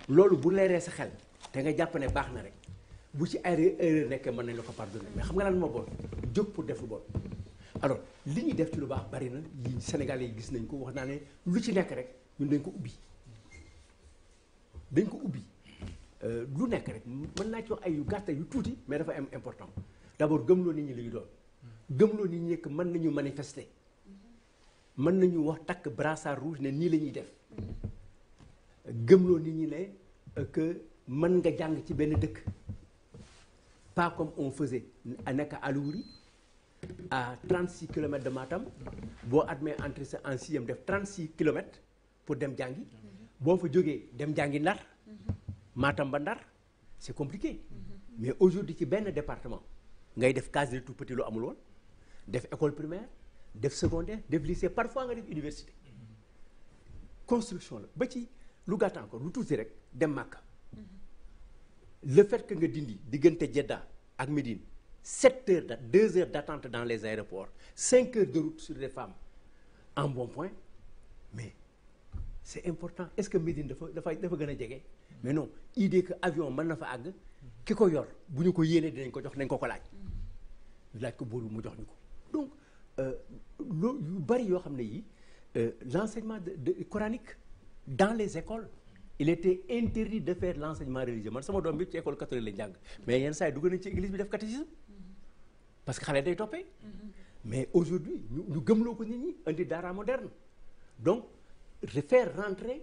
loolu bu leeree sa xel te nga jàpp ne baax na rek bu ci ay erreur nekkee mën nañ la ko pardonner mais xam nga lan moo bon jóg pour def lu bon. alors li ñuy def ci lu baax bari na li Sénégalais yi gis nañ ko wax naa ne lu ci nekk rek ñun dañ ko ubbi lu nekk rek mën naa ci wax ay yu gàtta yu tuuti mais dafa am important d'abord gëmloo nit ñi li ñu doon gëmloo nit ñi que mën nañu manifester mën nañu wax takk brassard rouge ne nii la ñuy def gëmloo nit ñi ne que mën nga jàng ci benn dëkk pas comme on faisait a nekk à Alouri à 36 kilomètres de Matam boo admee entrée en sixième def 36 kilomètres pour dem jàngi boo fa jógee dem jàngi Ndar Matam ba Ndar c'est compliqué mais aujourd'hui ci benn département ngay def case des tout-petits lu amul woon def école primaire def secondaire def lycée parfois nga def université construction la ba ci lu gàtt encore lu tuuti rek dem Makka le fait que nga dindi diggante Jeddah ak Médine 7 heures 2 heures d'attente dans les aéroports 5 heures de route sur des femmes en bon point mais c'est important est-ce que Médine dafa gën a jege mais non idée que avion mën na fa àgg ki ko yor bu ñu ko yéenee dinañ ko jox nañ ko laaj ñu laaj ko buur mu jox ñu ko donc loolu yu bari yoo xam ne yi l'enseignement de coranique dans les écoles il était interdit de faire l'enseignement religieux man sama doom bi ci école catholique lañ jàng mais yenn saa yi dugg nañ ci église bi def catéchisme parce que xale day toppee mais aujourd'hui ñu gëmloo ko nit ñi indi daara moderne donc faire rentrer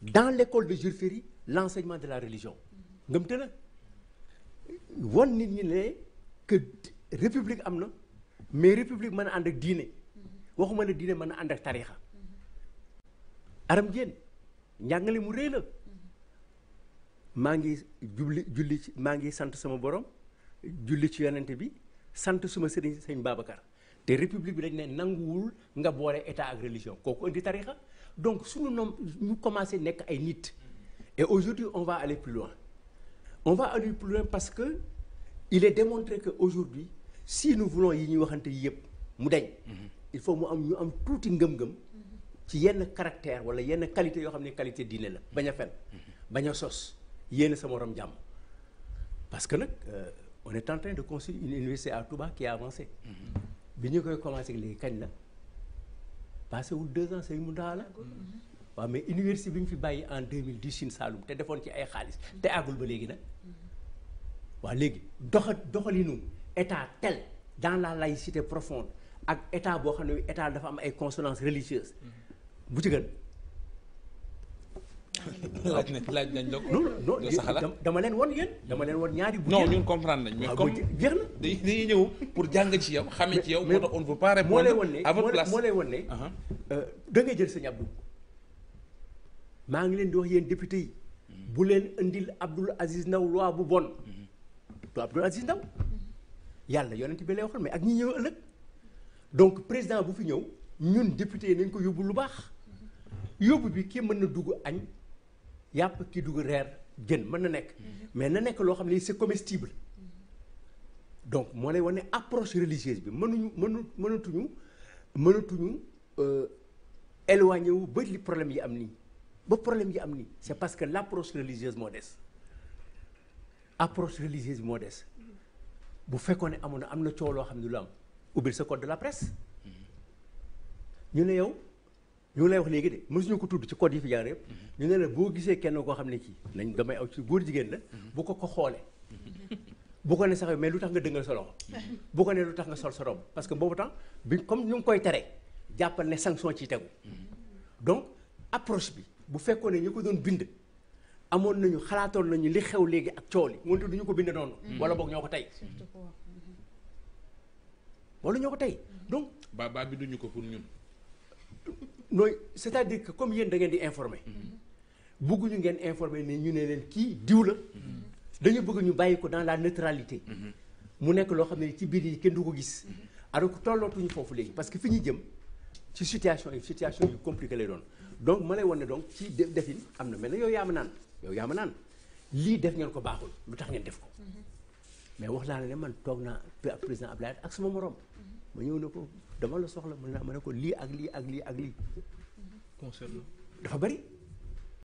dans l'école de Jules Ferry l'enseignement de la religion ngëm te na won nit ñi ne que république am na mais république mën a ànd ak diine waxuma ne diine mën a ànd ak tarixa aram jéen njàngale mu rëy la maa ngi julli ci maa ngi sant sama borom julli ci yonente bi sant suma sëriñ sëñ Babacar te république bi dañ ne nanguwul nga boole état ak religion kooku indi tarixa donc suñu noom ñu commencé nekk ay nit et aujourd'hui on va aller plus loin parce que il est démontré que aujourd'hui si nous voulons yi ñuy waxante yëpp mu dañ il faut mu am ñu am tuuti ngëm-ngëm ci yenn caractère wala yenn qualité yoo xam ne qualité diine la bañ a fen bañ a sos yéen sa morom jàmm parce que nag on est en train de construire une université à Touba qui a avancé bi ñu koy commencé léegi kañ la passé wul 2 ans sëñ Mountakha la waaw mais université bi ñu fi bàyyi en 2010 Sine Saloum te defoon ci ay xaalis te àggul ba léegi nag waaw léegi doxalinu état tel dans la laïcité profonde ak état boo xam ne état dafa am ay consonances religieuses bu ci gën. laaj nañ la ko. non sa xalaat dama leen won yéen. dama leen won ñaari. bu non ñun comprendre nañ. mais comme jeex na. dañuy ñëw pour jàng ci yow xamee ci yow. moo tax on ne veut pas répondre à votre place moo lay won ne. da ngay jël sëñ Abdou. maa ngi leen di wax yéen député yi. bu leen indil Abdoul Aziz Ndaw loi bu bon. du Abdoul Aziz Ndaw. yàlla yonent bi lay waxal mais ak ñi ñëw ëllëg. donc président bu fi ñëw ñun député yi nañ ko yóbbu lu baax. yóbbu bi kii mën na dugg añ yàpp kii dugg reer jën mën na nekk mais na nekk loo xam ne c'est comestible donc moo lay wane approche religieuse bi mënatuñu éloigné wu ba li problème yi am nii c'est parce que l'approche religieuse moo des bu fekkoon ne am na coow loo xam ne lu am ubbil sa code de la presse ñu ne yow ñu lay wax léegi de mësuñu ko tudd ci code yi fi jaar yëpp ñu ne la boo gisee kenn koo xam ne kii nañ damay aw ci góor jigéen la bu ko xoolee bu ko ne sax mais lu tax nga dëngal sa loxo bu ko ne lu tax nga sol sa robe parce que boobu temps bi comme ñu ngi koy tere jàppal ne sanction ciy tegu donc approche bi bu fekkoon ne ñu ko doon bind amoon nañu xalaatoon nañu li xew léegi ak coow li wante du ñu ko bind noonu wala boog ñoo ko tey donc ba binduñu ko pour ñun nooy c'est-à-dire que comme yéen da ngeen di informer bëgguñu ngeen informer ne ñu ne leen kii diw la dañu bëgg ñu bàyyi ko dans la neutralité mu nekk loo xam ne ci biir yi kenn du ko gis alors que tollootuñu foofu léegi parce que fi ñu jëm ci situation yu compliqué lay doon donc ma lay won ne donc ci defin am na mais nag yow yaa ma naan lii def ngeen ko baaxul lu tax ngeen def ko mais wax naa ne man toog naa président Abdoulaye ak sama morom ma ñëw ne ko dama la soxla mën naa ma ne ko lii ak lii ak lii ak lii concerne dafa bari